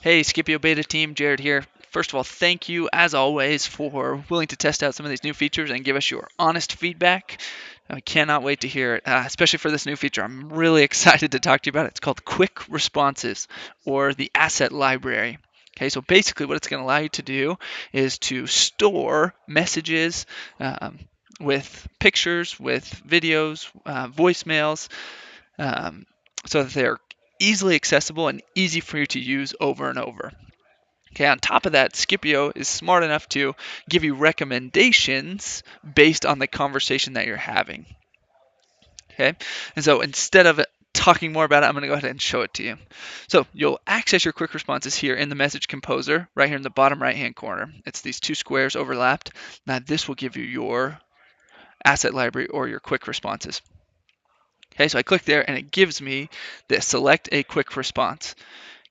Hey, Skipio Beta team, Jared here. First of all, thank you as always for willing to test out some of these new features and give us your honest feedback. I cannot wait to hear it, especially for this new feature. I'm really excited to talk to you about it. It's called Quick Responses or the Asset Library. Okay, so basically what it's going to allow you to do is to store messages with pictures, with videos, voicemails, um, so that they're easily accessible and easy for you to use over and over. Okay, on top of that, Skipio is smart enough to give you recommendations based on the conversation that you're having. Okay, and so instead of talking more about it, I'm going to go ahead and show it to you. So you'll access your quick responses here in the message composer, right here in the bottom right hand corner. It's these two squares overlapped. Now this will give you your asset library or your quick responses. Okay, so I click there and it gives me the select a quick response.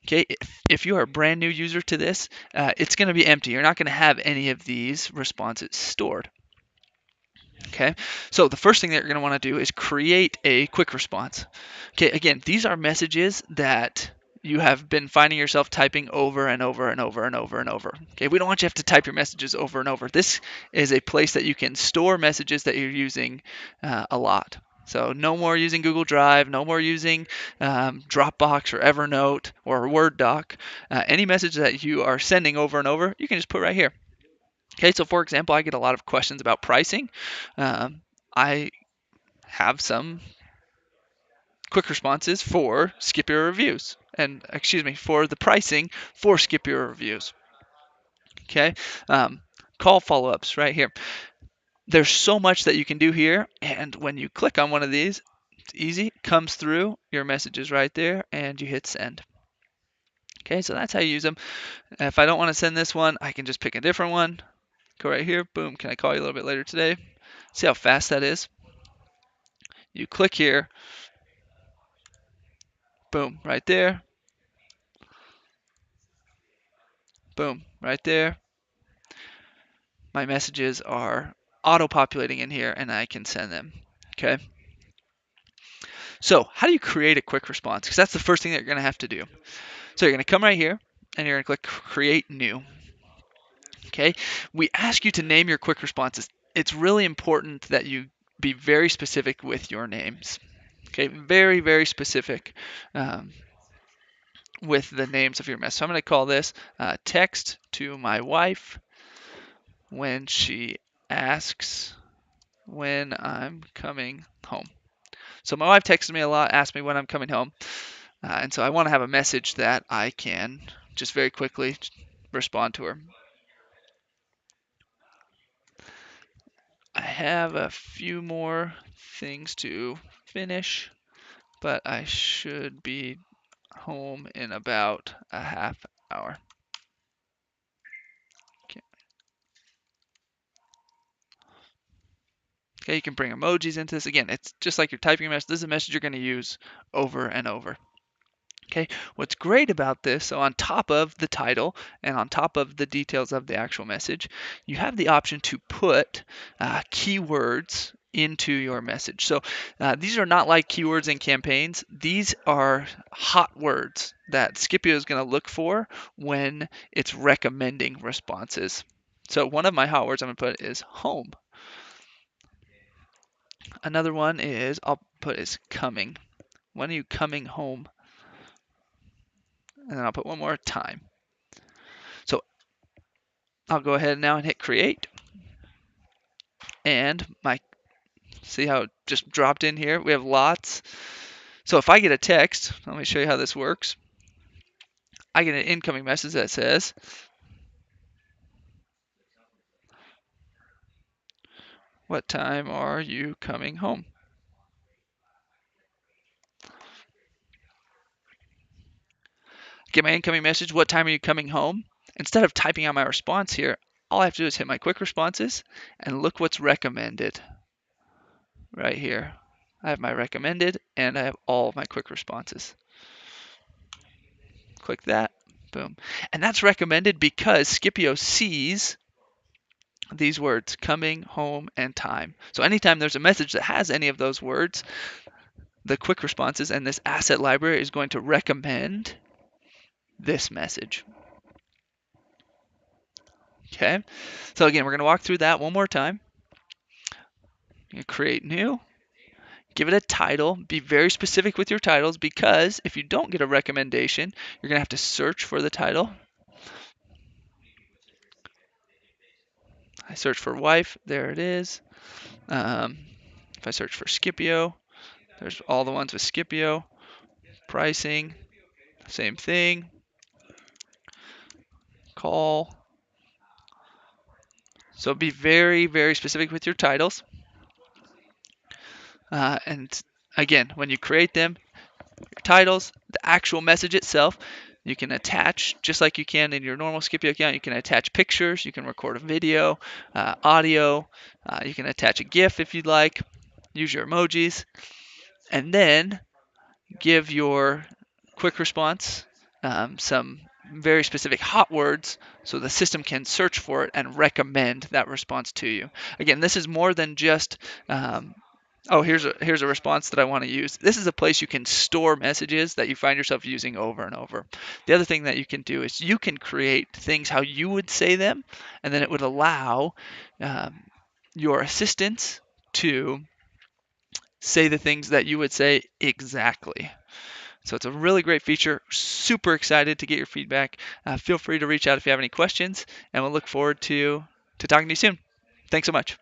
Okay, if you are a brand new user to this, it's going to be empty. You're not going to have any of these responses stored. Okay, so the first thing that you're going to want to do is create a quick response. Okay, again, these are messages that you have been finding yourself typing over and over and over and over and over. Okay, we don't want you to have to type your messages over and over. This is a place that you can store messages that you're using a lot. So no more using Google Drive, no more using Dropbox or Evernote or Word doc. Any message that you are sending over and over, you can just put right here. Okay, so for example, I get a lot of questions about pricing. I have some quick responses for Skipio reviews, and excuse me, for the pricing for Skipio reviews. Okay, um, call follow-ups right here. There's so much that you can do here, and when you click on one of these, it's easy. It comes through your messages right there, and you hit send. Okay, so that's how you use them. If I don't want to send this one, I can just pick a different one. Go right here. Boom. Can I call you a little bit later today? See how fast that is? You click here. Boom. Right there. Boom. Right there. My messages are auto-populating in here, and I can send them. Okay. So how do you create a quick response? Because that's the first thing that you're going to have to do. So you're going to come right here, and you're going to click Create New. Okay. We ask you to name your quick responses. It's really important that you be very specific with your names. Okay, very, very specific with the names of your message. So I'm going to call this text to my wife when she asks when I'm coming home. So my wife texts me a lot, asks me when I'm coming home, and so I want to have a message that I can just very quickly respond to her. I have a few more things to finish, but I should be home in about a half hour. Okay. Okay, you can bring emojis into this. Again, it's just like you're typing a message. This is a message you're going to use over and over. Okay, what's great about this, so on top of the title and on top of the details of the actual message, you have the option to put keywords into your message. So these are not like keywords in campaigns. These are hot words that Scipio is going to look for when it's recommending responses. So one of my hot words I'm going to put is home. Another one is I'll put is coming. When are you coming home? And then I'll put one more time. So I'll go ahead now and hit create. And see how it just dropped in here? We have lots. So if I get a text, let me show you how this works. I get an incoming message that says, what time are you coming home? Get my incoming message, what time are you coming home? Instead of typing out my response here, all I have to do is hit my quick responses and look what's recommended right here. I have my recommended and I have all of my quick responses. Click that, boom. And that's recommended because Scipio sees these words, coming, home, and time. So anytime there's a message that has any of those words, the quick responses and this asset library is going to recommend this message. Okay, so again, we're going to walk through that one more time. You create new, give it a title, be very specific with your titles, because if you don't get a recommendation, you're going to have to search for the title. I search for wife, there it is. If I search for Skipio, there's all the ones with Skipio. Pricing, same thing. Call. So be very, very specific with your titles. And again, when you create them, your titles, the actual message itself, you can attach, just like you can in your normal Skipio account, you can attach pictures, you can record a video, audio, you can attach a GIF if you'd like, use your emojis, and then give your quick response some very specific hot words so the system can search for it and recommend that response to you. Again, this is more than just oh, here's a response that I want to use. This is a place you can store messages that you find yourself using over and over. The other thing that you can do is you can create things how you would say them, and then it would allow your assistants to say the things that you would say exactly. So it's a really great feature. Super excited to get your feedback. Feel free to reach out if you have any questions, and we'll look forward to talking to you soon. Thanks so much.